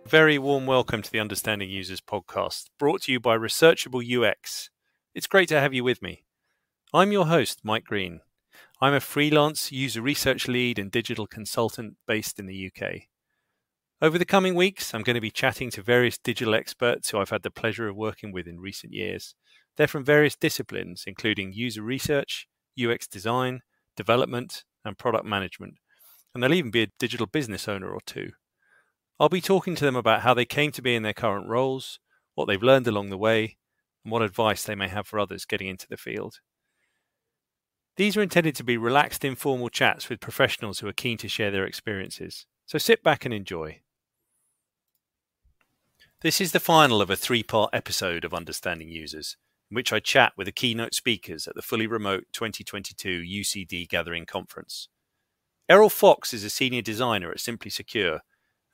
Very warm welcome to the Understanding Users podcast, brought to you by Researchable UX. It's great to have you with me. I'm your host, Mike Green. I'm a freelance user research lead and digital consultant based in the UK. Over the coming weeks, I'm going to be chatting to various digital experts who I've had the pleasure of working with in recent years. They're from various disciplines, including user research, UX design, development, and product management. And they'll even be a digital business owner or two. I'll be talking to them about how they came to be in their current roles, what they've learned along the way, and what advice they may have for others getting into the field. These are intended to be relaxed, informal chats with professionals who are keen to share their experiences. So sit back and enjoy. This is the final of a three-part episode of Understanding Users, in which I chat with the keynote speakers at the fully remote 2022 UCD Gathering Conference. Earl Fox is a senior designer at Simply Secure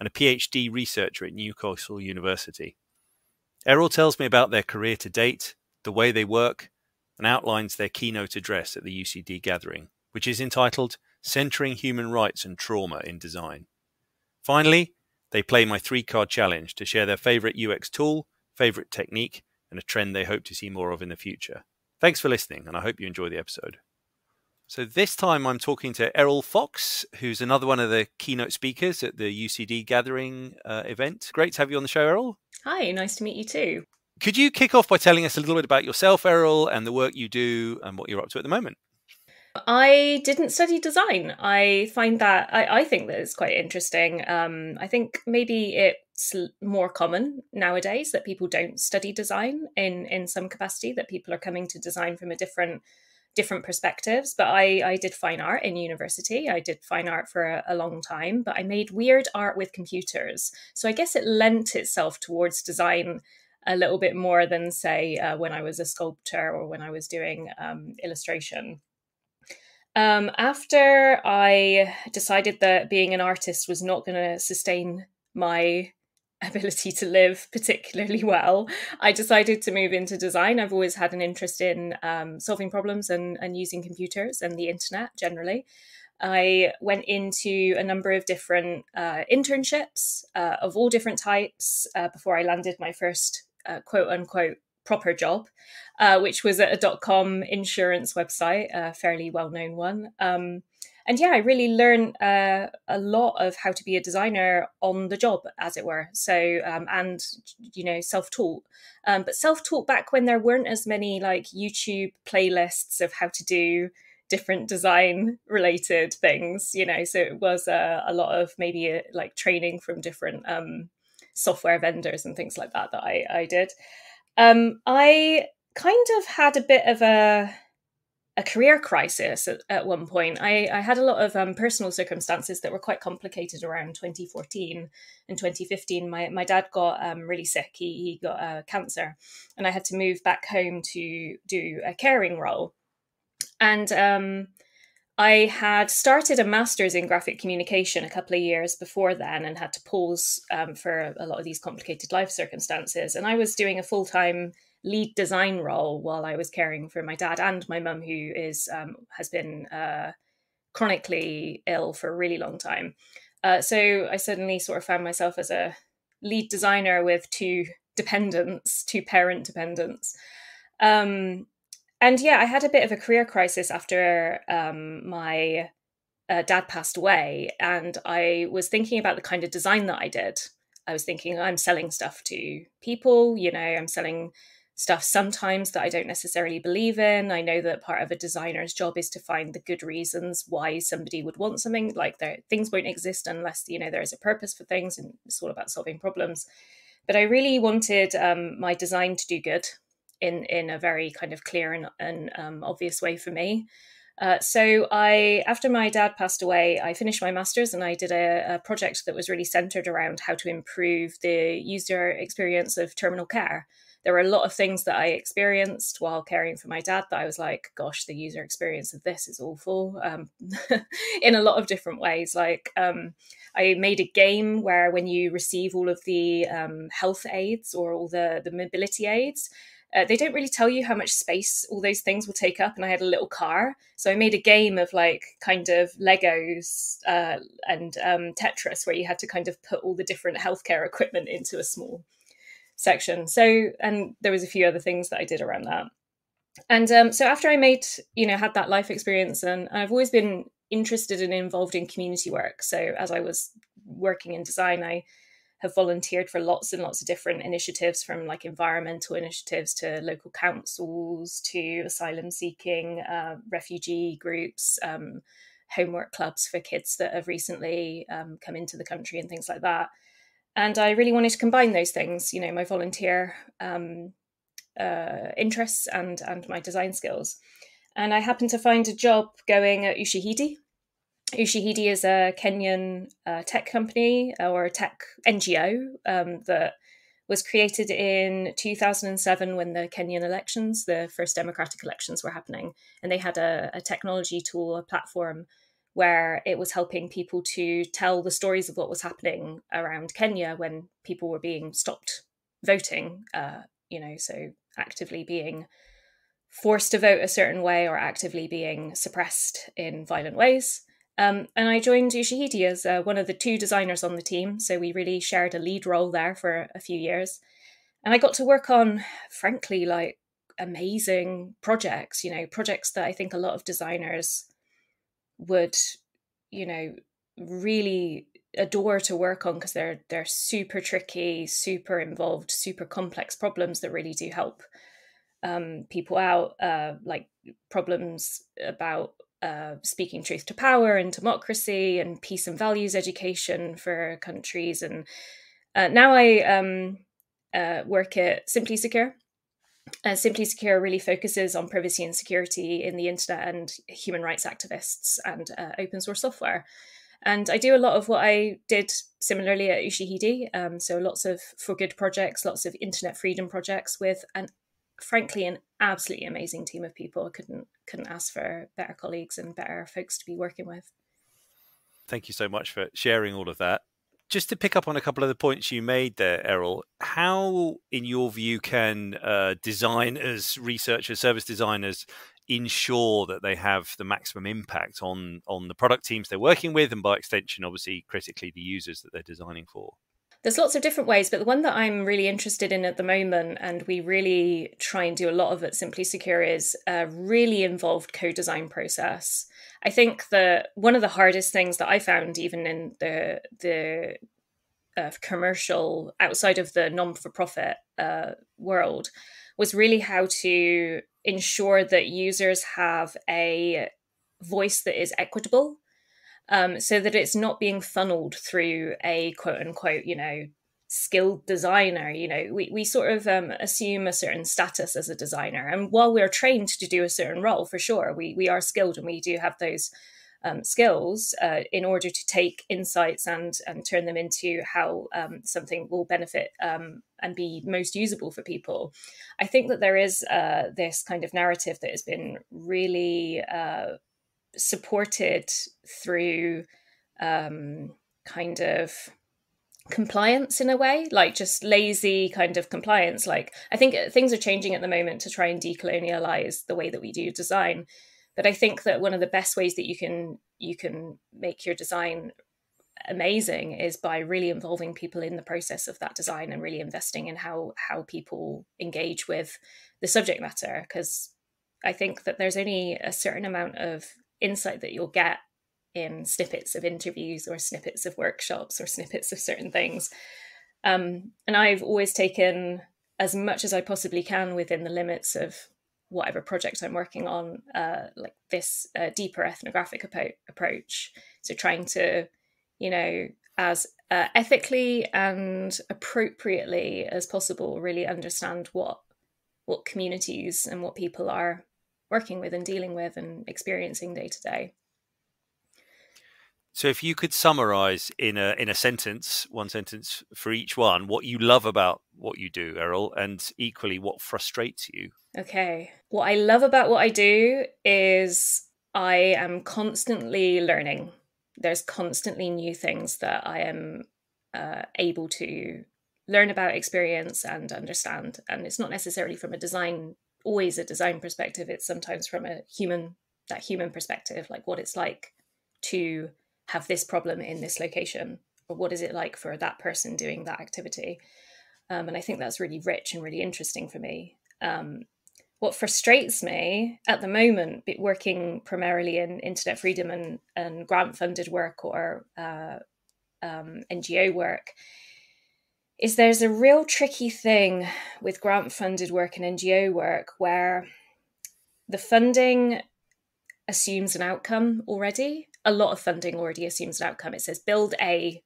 and a PhD researcher at Newcastle University. Eriol tells me about their career to date, the way they work, and outlines their keynote address at the UCD gathering, which is entitled Centering Human Rights and Trauma in Design. Finally, they play my three-card challenge to share their favourite UX tool, favourite technique, and a trend they hope to see more of in the future. Thanks for listening, and I hope you enjoy the episode. So this time I'm talking to Earl Fox, who's another one of the keynote speakers at the UCD Gathering event. Great to have you on the show, Eriol. Hi, nice to meet you too. Could you kick off by telling us a little bit about yourself, Eriol, and the work you do and what you're up to at the moment? I didn't study design. I think that it's quite interesting. I think maybe it's more common nowadays that people don't study design in some capacity, that people are coming to design from a different perspectives. But I did fine art in university. I did fine art for a long time, but I made weird art with computers. So I guess it lent itself towards design a little bit more than, say, when I was a sculptor or when I was doing illustration. After I decided that being an artist was not going to sustain my ability to live particularly well, I decided to move into design. I've always had an interest in solving problems and using computers and the internet generally. I went into a number of different internships of all different types before I landed my first quote unquote proper job, which was at a .com insurance website, a fairly well-known one. And yeah, I really learned a lot of how to be a designer on the job, as it were. So, and, self-taught. But self-taught back when there weren't as many like YouTube playlists of how to do different design related things, so it was a lot of maybe like training from different software vendors and things like that I did. I kind of had a bit of a career crisis at one point. I had a lot of personal circumstances that were quite complicated around 2014 and 2015. My dad got really sick. He got cancer, and I had to move back home to do a caring role. And I had started a master's in graphic communication a couple of years before then and had to pause for a lot of these complicated life circumstances. And I was doing a full-time lead design role while I was caring for my dad and my mum, who has been chronically ill for a really long time. So I suddenly sort of found myself as a lead designer with two parent dependents. And yeah, I had a bit of a career crisis after my dad passed away, and I was thinking about the kind of design that I did. I was thinking, I'm selling stuff to people, I'm selling stuff sometimes that I don't necessarily believe in. I know that part of a designer's job is to find the good reasons why somebody would want something. Like things won't exist unless, there is a purpose for things, and it's all about solving problems. But I really wanted my design to do good in a very kind of clear and obvious way for me. So after my dad passed away, I finished my master's and I did a project that was really centered around how to improve the user experience of terminal care. There were a lot of things that I experienced while caring for my dad that I was like, gosh, the user experience of this is awful in a lot of different ways. Like I made a game where when you receive all of the health aids or all the mobility aids, they don't really tell you how much space all those things will take up. And I had a little car. So I made a game of like kind of Legos and Tetris, where you had to kind of put all the different healthcare equipment into a small section. So, and there was a few other things that I did around that. And so after I made, had that life experience, and I've always been interested and involved in community work. So as I was working in design, I have volunteered for lots and lots of different initiatives, from like environmental initiatives to local councils to asylum seeking, refugee groups, homework clubs for kids that have recently come into the country and things like that. And I really wanted to combine those things, my volunteer interests and my design skills. And I happened to find a job going at UCD. UCD is a Kenyan tech company or tech NGO that was created in 2007 when the Kenyan elections, the first democratic elections, were happening. And they had a technology tool, a platform, where it was helping people to tell the stories of what was happening around Kenya when people were being stopped voting, so actively being forced to vote a certain way or actively being suppressed in violent ways. And I joined Ushahidi as one of the two designers on the team. So we really shared a lead role there for a few years. And I got to work on, frankly, like amazing projects, projects that I think a lot of designers would, really adore to work on, because they're super tricky, super involved, super complex problems that really do help people out, like problems about speaking truth to power and democracy and peace and values education for countries. And now I work at Simply Secure. Simply Secure really focuses on privacy and security in the internet and human rights activists and open source software. And I do a lot of what I did similarly at Ushahidi. So lots of for good projects, lots of internet freedom projects with frankly an absolutely amazing team of people. I couldn't ask for better colleagues and better folks to be working with. Thank you so much for sharing all of that. Just to pick up on a couple of the points you made there, Eriol, how, in your view, can designers, researchers, service designers ensure that they have the maximum impact on the product teams they're working with, and by extension, obviously, critically, the users that they're designing for? There's lots of different ways, but the one that I'm really interested in at the moment, and we really try and do a lot of at Simply Secure, is a really involved co-design process. I think that one of the hardest things that I found, even in the commercial, outside of the non-for-profit world, was really how to ensure that users have a voice that is equitable. So that it's not being funneled through a quote unquote, skilled designer. We sort of assume a certain status as a designer. And while we're trained to do a certain role, for sure, we are skilled and we do have those skills in order to take insights and turn them into how something will benefit and be most usable for people. I think that there is this kind of narrative that has been really supported through kind of compliance in a way, like just lazy kind of compliance. Like, I think things are changing at the moment to try and decolonialize the way that we do design. But I think that one of the best ways that you can make your design amazing is by really involving people in the process of that design and really investing in how people engage with the subject matter. Because I think that there's only a certain amount of insight that you'll get in snippets of interviews or snippets of workshops or snippets of certain things. And I've always taken as much as I possibly can within the limits of whatever project I'm working on, like this deeper ethnographic approach. So trying to, as ethically and appropriately as possible, really understand what communities and what people are working with and dealing with and experiencing day to day. So if you could summarize in a sentence, one sentence for each one, what you love about what you do, Eriol, and equally what frustrates you. Okay. What I love about what I do is I am constantly learning. There's constantly new things that I am able to learn about experience and understand. And it's not necessarily from always a design perspective. It's sometimes from that human perspective, like what it's like to have this problem in this location, or what is it like for that person doing that activity. And I think that's really rich and really interesting for me. What frustrates me at the moment, working primarily in internet freedom and grant-funded work or NGO work, is there's a real tricky thing with grant-funded work and NGO work where the funding assumes an outcome already. A lot of funding already assumes an outcome. It says build a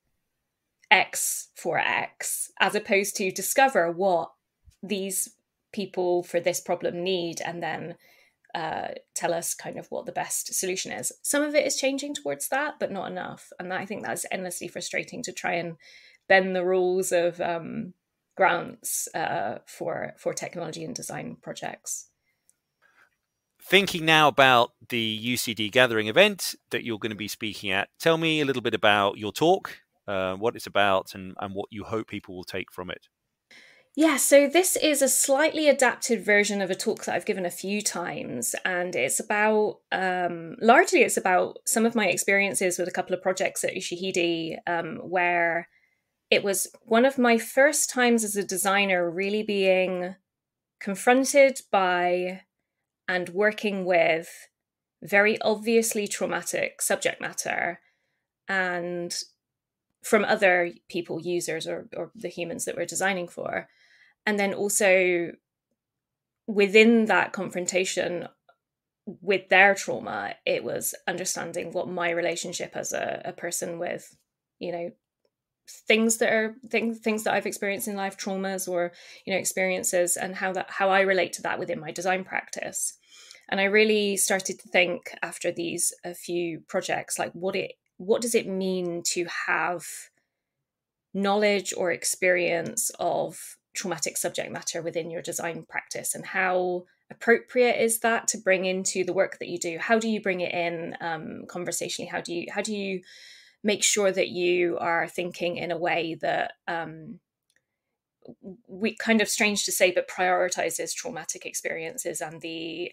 X for X, as opposed to discover what these people for this problem need and then tell us kind of what the best solution is. Some of it is changing towards that, but not enough. And I think that's endlessly frustrating to try and bend the rules of grants for technology and design projects. Thinking now about the UCD gathering event that you're going to be speaking at, tell me a little bit about your talk, what it's about, and what you hope people will take from it. Yeah, so this is a slightly adapted version of a talk that I've given a few times, and it's about, largely it's about some of my experiences with a couple of projects at UCD, where it was one of my first times as a designer really being confronted by and working with very obviously traumatic subject matter, and from other people, users, or the humans that we're designing for. And then also within that confrontation with their trauma, it was understanding what my relationship as a person with, things that I've experienced in life, traumas or, experiences, and how I relate to that within my design practice. And I really started to think after a few projects, like what does it mean to have knowledge or experience of traumatic subject matter within your design practice, and how appropriate is that to bring into the work that you do? How do you bring it in conversationally? How do you make sure that you are thinking in a way that we kind of, strange to say, but prioritizes traumatic experiences and the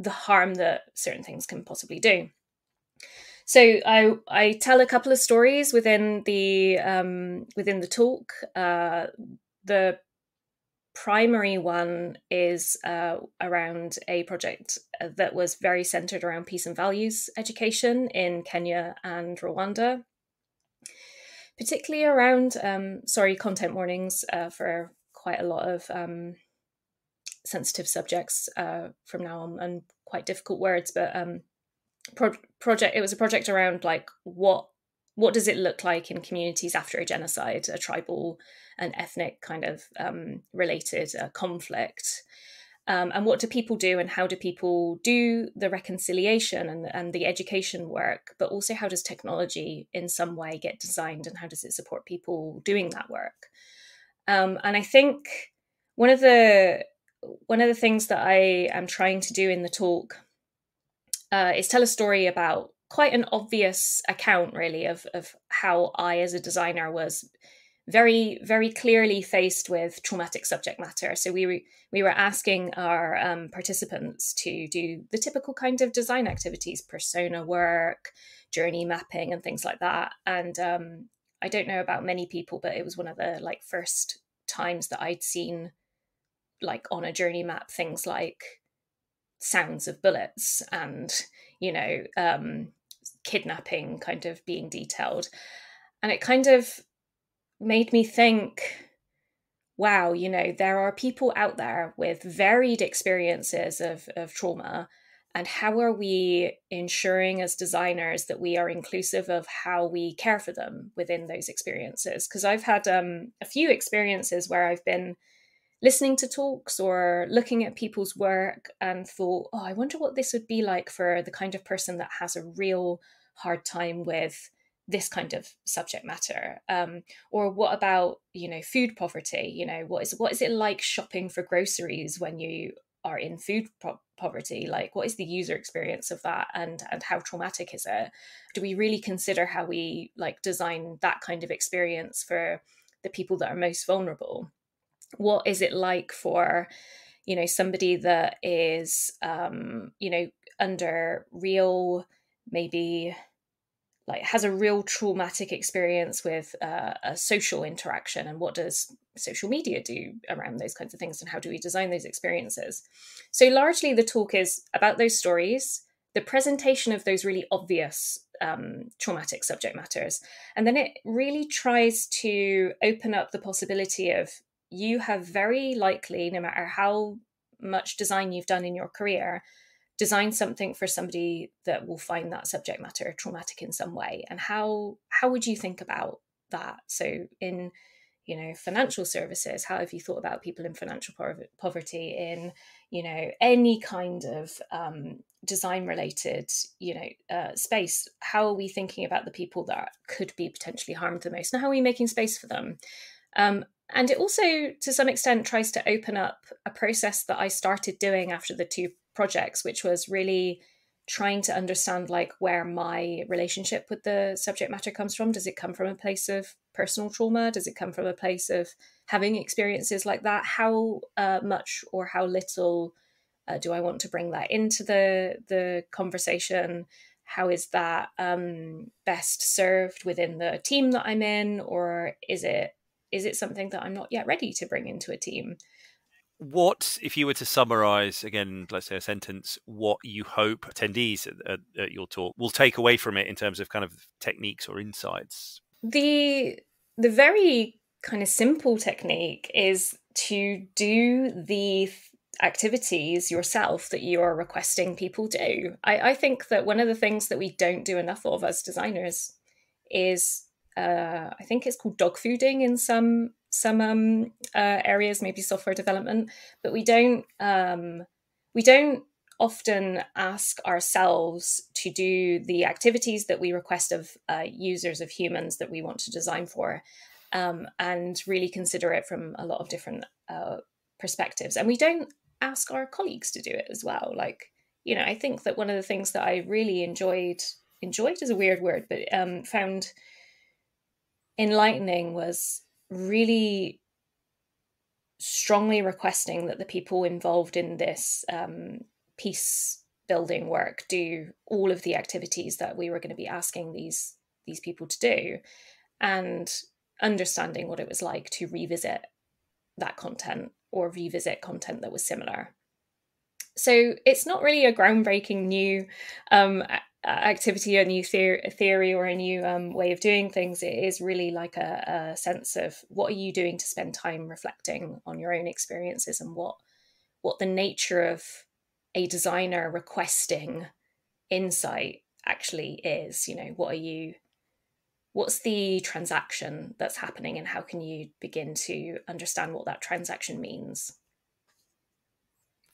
harm that certain things can possibly do? So I tell a couple of stories within the talk. The primary one is around a project that was very centered around peace and values education in Kenya and Rwanda, particularly around content warnings for quite a lot of sensitive subjects from now on, and quite difficult words, but it was a project around like what does it look like in communities after a genocide, a tribal and ethnic kind of related conflict, and what do people do, and how do people do the reconciliation and the education work, but also how does technology in some way get designed, and how does it support people doing that work? And I think one of the things that I am trying to do in the talk is tell a story about quite an obvious account, really, of how I, as a designer, was very, very clearly faced with traumatic subject matter. So we were asking our participants to do the typical kind of design activities, persona work, journey mapping, and things like that. And I don't know about many people, but it was one of the first times that I'd seen, on a journey map, things like sounds of bullets and kidnapping kind of being detailed. And it kind of made me think, wow, there are people out there with varied experiences of trauma, and how are we ensuring as designers that we are inclusive of how we care for them within those experiences? Because I've had a few experiences where I've been listening to talks or looking at people's work and thought, oh, I wonder what this would be like for the kind of person that has a real hard time with this kind of subject matter. Or what about, food poverty? What is it like shopping for groceries when you are in food poverty? Like, what is the user experience of that, and how traumatic is it? Do we really consider how we design that kind of experience for the people that are most vulnerable. What is it like for, somebody that is, under real, maybe like has a real traumatic experience with a social interaction, and what does social media do around those kinds of things, and how do we design those experiences? So largely the talk is about those stories, the presentation of those really obvious traumatic subject matters, and then it really tries to open up the possibility of, you have very likely, no matter how much design you've done in your career, design something for somebody that will find that subject matter traumatic in some way. And how would you think about that? So in, financial services, how have you thought about people in financial poverty, in, any kind of design related, space? How are we thinking about the people that could be potentially harmed the most, and how are we making space for them? And it also, to some extent, tries to open up a process that I started doing after the two projects, which was really trying to understand like where my relationship with the subject matter comes from. Does it come from a place of personal trauma? Does it come from a place of having experiences like that? How much or how little do I want to bring that into the conversation? How is that best served within the team that I'm in? Or is it something that I'm not yet ready to bring into a team? What, if you were to summarize, again, let's say a sentence, what you hope attendees at your talk will take away from it in terms of kind of techniques or insights? The very kind of simple technique is to do the activities yourself that you are requesting people do. I think that one of the things that we don't do enough of as designers is, I think it's called dog fooding in some areas, maybe software development, but we don't often ask ourselves to do the activities that we request of users, of humans that we want to design for, and really consider it from a lot of different perspectives. And we don't ask our colleagues to do it as well. Like, I think that one of the things that I really enjoyed is a weird word, but found enlightening was really strongly requesting that the people involved in this peace building work do all of the activities that we were going to be asking these people to do, and understanding what it was like to revisit that content or revisit content that was similar. So it's not really a groundbreaking new activity, a new theory, or a new way of doing things. It is really like a sense of, what are you doing to spend time reflecting on your own experiences, and what the nature of a designer requesting insight actually is. What's the transaction that's happening, and how can you begin to understand what that transaction means?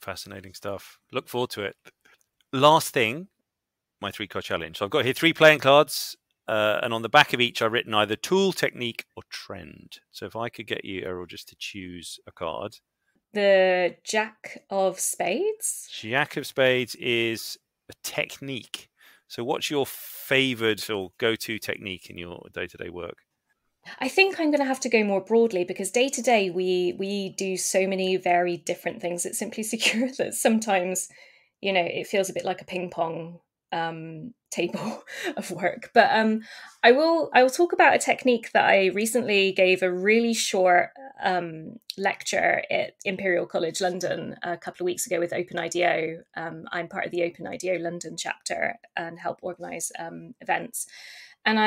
Fascinating stuff. Look forward to it. Last thing, my 3-card challenge. So I've got here 3 playing cards, and on the back of each I've written either tool, technique, or trend. So if I could get you, Errol, just to choose a card. The Jack of Spades? Jack of Spades is a technique. So what's your favoured or go-to technique in your day-to-day work? I think I'm going to have to go more broadly, because day to day we do so many very different things at Simply Secure that sometimes, it feels a bit like a ping pong table of work. But I will talk about a technique that I recently gave a really short lecture at Imperial College London a couple of weeks ago with OpenIDEO. I'm part of the OpenIDEO London chapter and help organise events. And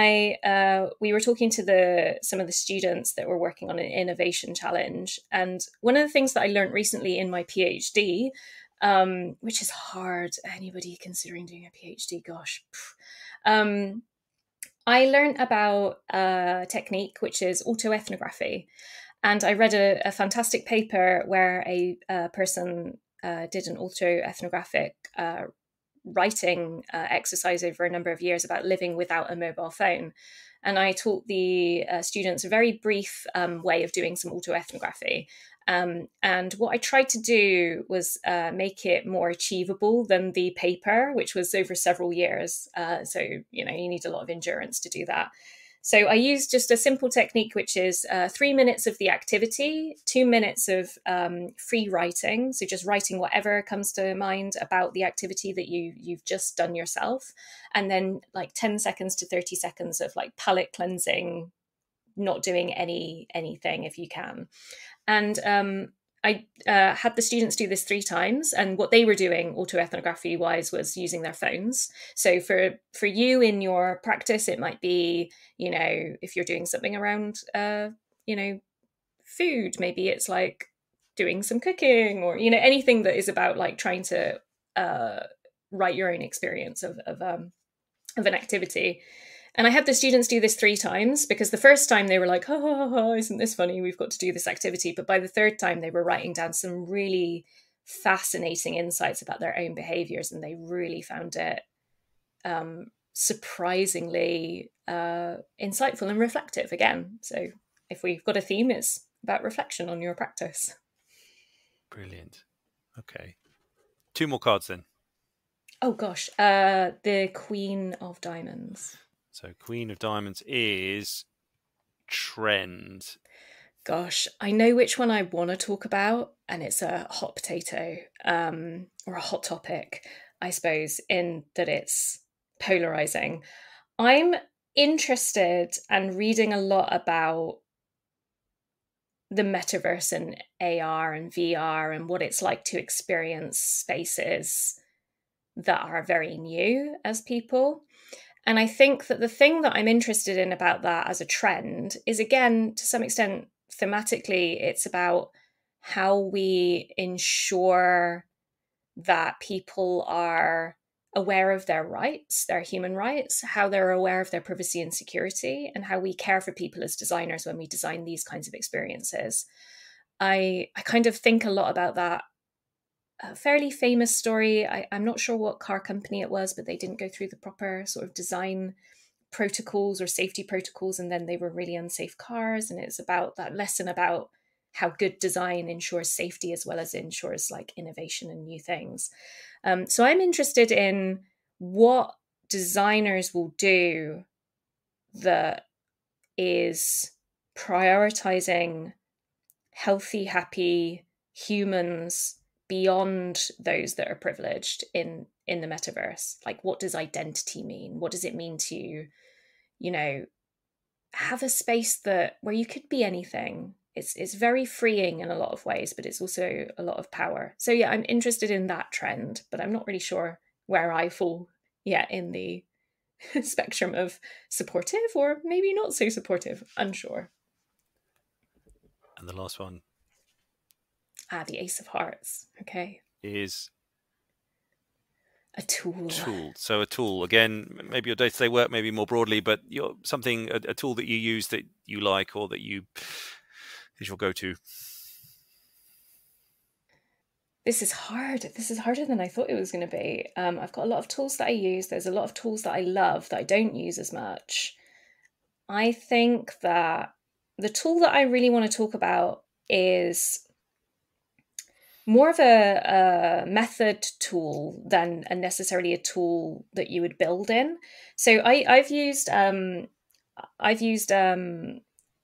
we were talking to some of the students that were working on an innovation challenge. And one of the things that I learned recently in my PhD, which is hard, anybody considering doing a PhD, gosh. I learned about a technique, which is autoethnography. And I read a fantastic paper where a person did an autoethnographic writing exercise over a number of years about living without a mobile phone. And I taught the students a very brief way of doing some autoethnography. And what I tried to do was make it more achievable than the paper, which was over several years. So, you need a lot of endurance to do that. So I use just a simple technique, which is 3 minutes of the activity, 2 minutes of free writing. So just writing whatever comes to mind about the activity that you've just done yourself. And then like 10 seconds to 30 seconds of like palette cleansing, not doing anything if you can. And I had the students do this 3 times, and what they were doing autoethnography wise was using their phones. So for you in your practice, it might be, you know, if you're doing something around, you know, food, maybe it's like doing some cooking, or, you know, anything that is about like trying to write your own experience of an activity. And I had the students do this 3 times, because the first time they were like, oh, isn't this funny? We've got to do this activity. But by the 3rd time, they were writing down some really fascinating insights about their own behaviors. And they really found it surprisingly insightful and reflective again. So if we've got a theme, it's about reflection on your practice. Brilliant. Okay. 2 more cards then. Oh, gosh. The Queen of Diamonds. So Queen of Diamonds is trend. Gosh, I know which one I want to talk about, and it's a hot potato, or a hot topic, I suppose, in that it's polarizing. I'm interested and reading a lot about the metaverse and AR and VR and what it's like to experience spaces that are very new as people. And I think that the thing that I'm interested in about that as a trend is, again, to some extent, thematically, it's about how we ensure that people are aware of their rights, their human rights, how they're aware of their privacy and security, and how we care for people as designers when we design these kinds of experiences. I kind of think a lot about that. A fairly famous story. I'm not sure what car company it was, but they didn't go through the proper sort of design protocols or safety protocols, and then they were really unsafe cars. And it's about that lesson about how good design ensures safety as well as ensures like innovation and new things. So I'm interested in what designers will do that is prioritizing healthy, happy humans beyond those that are privileged in the metaverse. Like, what does identity mean? What does it mean to, you know, have a space that where you could be anything? It's very freeing in a lot of ways, but it's also a lot of power. So yeah, I'm interested in that trend, but I'm not really sure where I fall yet in the spectrum of supportive or maybe not so supportive. Unsure. And the last one the Ace of Hearts. Okay. is a tool. So a tool, again, maybe your day-to-day work, maybe more broadly, but you're something, a tool that you use that you like or that you is your go-to. This is hard. This is harder than I thought it was going to be. I've got a lot of tools that I use. There's a lot of tools that I love that I don't use as much. I think that the tool that I really want to talk about is more of a method tool than necessarily a tool that you would build in. So I've used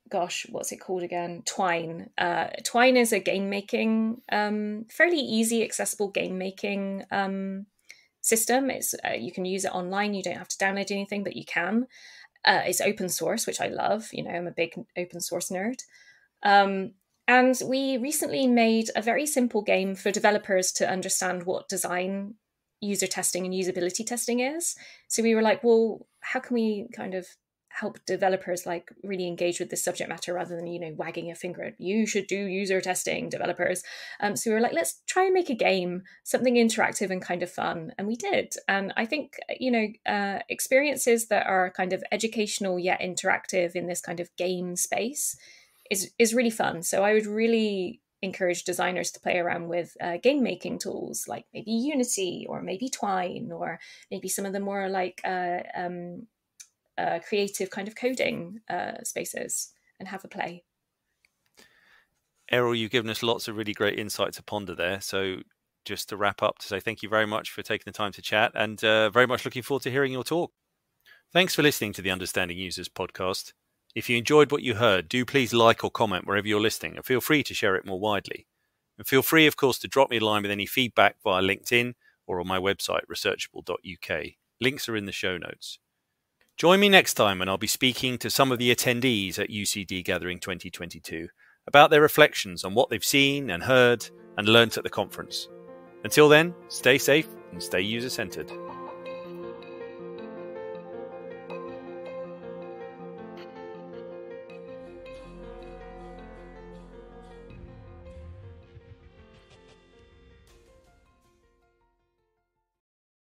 gosh, what's it called again? Twine. Twine is a game making, fairly easy, accessible game making system. It's you can use it online. You don't have to download anything, but you can. It's open source, which I love. You know, I'm a big open source nerd. And we recently made a very simple game for developers to understand what design user testing and usability testing is. So we were like, well, how can we kind of help developers like really engage with this subject matter rather than, you know, wagging a finger at you should do user testing, developers. So we were like, let's try and make a game, something interactive and kind of fun. And we did. And I think, you know, experiences that are kind of educational yet interactive in this kind of game space is really fun. So I would really encourage designers to play around with game making tools like maybe Unity or maybe Twine or maybe some of the more like creative kind of coding spaces and have a play. Errol, you've given us lots of really great insight to ponder there. So just to wrap up, to say thank you very much for taking the time to chat, and very much looking forward to hearing your talk. Thanks for listening to the Understanding Users podcast. If you enjoyed what you heard, do please like or comment wherever you're listening, and feel free to share it more widely. And feel free, of course, to drop me a line with any feedback via LinkedIn or on my website, researchable.uk. Links are in the show notes. Join me next time when I'll be speaking to some of the attendees at UCD Gathering 2022 about their reflections on what they've seen and heard and learnt at the conference. Until then, stay safe and stay user-centered.